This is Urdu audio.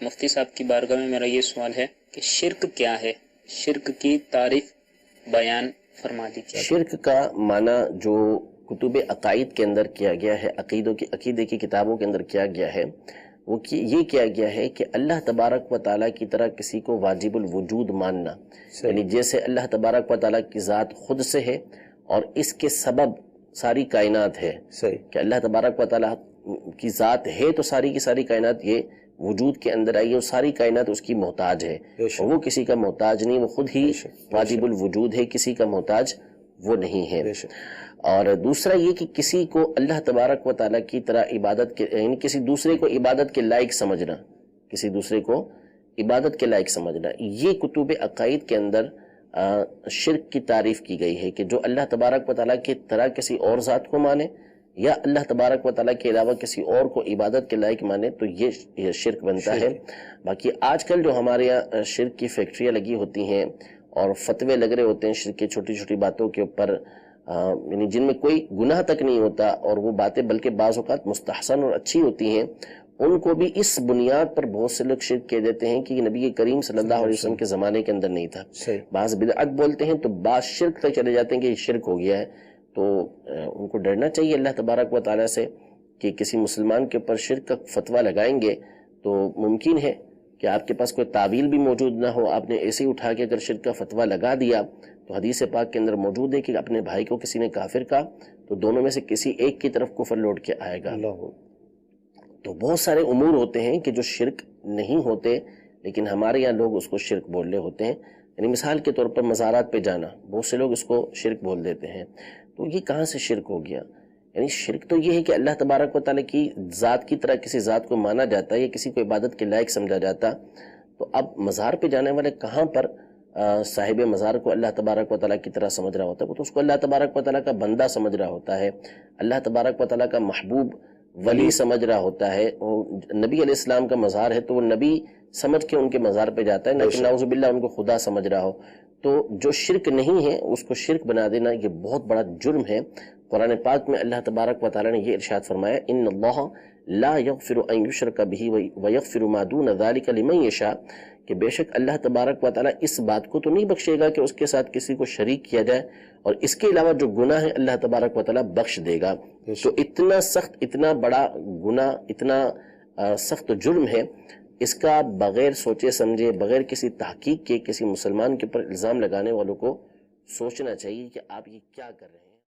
مفتی صاحب کی بارگاہ میں میرا یہ سوال ہے کہ شرک کیا ہے؟ شرک کی تعریف بیان فرما دیجیے۔ شرک کا معنی جو کتب عقائد کے اندر کیا گیا ہے، عقیدے کی کتابوں کے اندر کیا گیا ہے، وہ یہ کیا گیا ہے کہ اللہ تبارک و تعالیٰ کی طرح کسی کو واجب الوجود ماننا، یعنی جیسے اللہ تبارک و تعالیٰ کی ذات خود سے ہے اور اس کے سبب ساری کائنات ہے، کہ اللہ تبارک و تعالیٰ کی ذات ہے تو ساری کی ساری کائنات یہ وجود کے اندر آئی ہے، اور ساری کائنات اس کی محتاج ہے، اور وہ کسی کا محتاج نہیں، وہ خود ہی واجب الوجود ہے، کسی کا محتاج وہ نہیں ہے۔ اور دوسرا یہ کہ کسی کو اللہ تبارک و تعالیٰ کی طرح عبادت کے، یعنی کسی دوسرے کو عبادت کے لائق سمجھنا، کسی دوسرے کو عبادت کے لائق سمجھنا، یہ کتب عقائد کے اندر شرک کی تعریف کی گئی ہے کہ جو اللہ تبارک و تعالیٰ کی طرح کسی اور ذات کو مانے یا اللہ تبارک و تعالیٰ کے علاوہ کسی اور کو عبادت کے لائق مانے تو یہ شرک بنتا ہے۔ باقی آج کل جو ہمارے یہاں شرک کی فیکٹریاں لگی ہوتی ہیں اور فتوے لگ رہے ہوتے ہیں شرک کی چھوٹی چھوٹی باتوں کے اوپر، یعنی جن میں کوئی گناہ تک نہیں ہوتا، اور وہ باتیں بلکہ بعض اوقات مستحسن اور اچھی ہوتی ہیں، ان کو بھی اس بنیاد پر بہت سے لوگ شرک کہہ دیتے ہیں کہ یہ نبی کریم صلی اللہ علیہ وسلم کے زمانے کے اندر نہیں تھا۔ بعض بدعت بولتے ہیں تو بعض شرک تک چلے جاتے ہیں کہ یہ شرک ہو گیا ہے۔ تو ان کو ڈرنا چاہیے اللہ تبارک و تعالیٰ سے کہ کسی مسلمان کے اوپر شرک کا فتویٰ لگائیں گے تو ممکن ہے کہ آپ کے پاس کوئی تعویل بھی موجود نہ ہو، آپ نے ایسے ہی اٹھا کے اگر شرک کا فتویٰ لگا دیا تو حدیث پاک کے اندر موجود ہے کہ اپنے بھائی کو کسی نے کافر کہا تو دونوں میں سے کسی ایک کی طرف کفر لوٹ کے آئے گا۔ تو بہت سارے امور ہوتے ہیں کہ جو شرک نہیں ہوتے لیکن ہمارے یہاں لوگ اس کو شرک بول رہے ہوتے ہیں، یعنی مثال کے طور پر مزارات پہ جانا، بہت سے لوگ اس کو شرک بول دیتے ہیں۔ تو یہ کہاں سے شرک ہو گیا؟ یعنی شرک تو یہ ہے کہ اللہ تبارک و تعالیٰ کی ذات کی طرح کسی ذات کو مانا جاتا ہے یا کسی کو عبادت کے لائق سمجھا جاتا۔ تو اب مزار پہ جانے والے کہاں پر صاحب مزار کو اللہ تبارک و تعالیٰ کی طرح سمجھ رہا ہوتا ہے؟ وہ تو اس کو اللہ تبارک و تعالیٰ کا بندہ سمجھ رہا ہوتا ہے، اللہ تبارک و تعالیٰ کا محبوب ولی سمجھ رہا ہوتا ہے۔ نبی علیہ السلام کا مزار ہے تو وہ نبی سمجھ کے ان کے مزار پہ جاتا ہے، لیکن نعوذ باللہ ان کو خدا سمجھ رہا ہو۔ تو جو شرک نہیں ہے اس کو شرک بنا دینا یہ بہت بڑا جرم ہے۔ قرآن پاک میں اللہ تبارک و تعالیٰ نے یہ ارشاد فرمایا، ان اللہ لا یغفر ان یشرک بہ ویغفر ما دون ذلک لمن یشاء، کہ بے شک اللہ تبارک و تعالیٰ اس بات کو تو نہیں بخشے گا کہ اس کے ساتھ کسی کو شریک کیا جائے، اور اس کے علاوہ جو گناہ ہے اللہ تبارک و تعالیٰ بخش دے گا۔ تو اتنا سخت، اتنا بڑا گناہ، اتنا سخت جرم ہے، اس کا بغیر سوچے سمجھے، بغیر کسی تحقیق کے کسی مسلمان کے اوپر الزام لگانے والوں کو سوچنا چاہیے کہ آپ یہ کیا کر رہے ہیں۔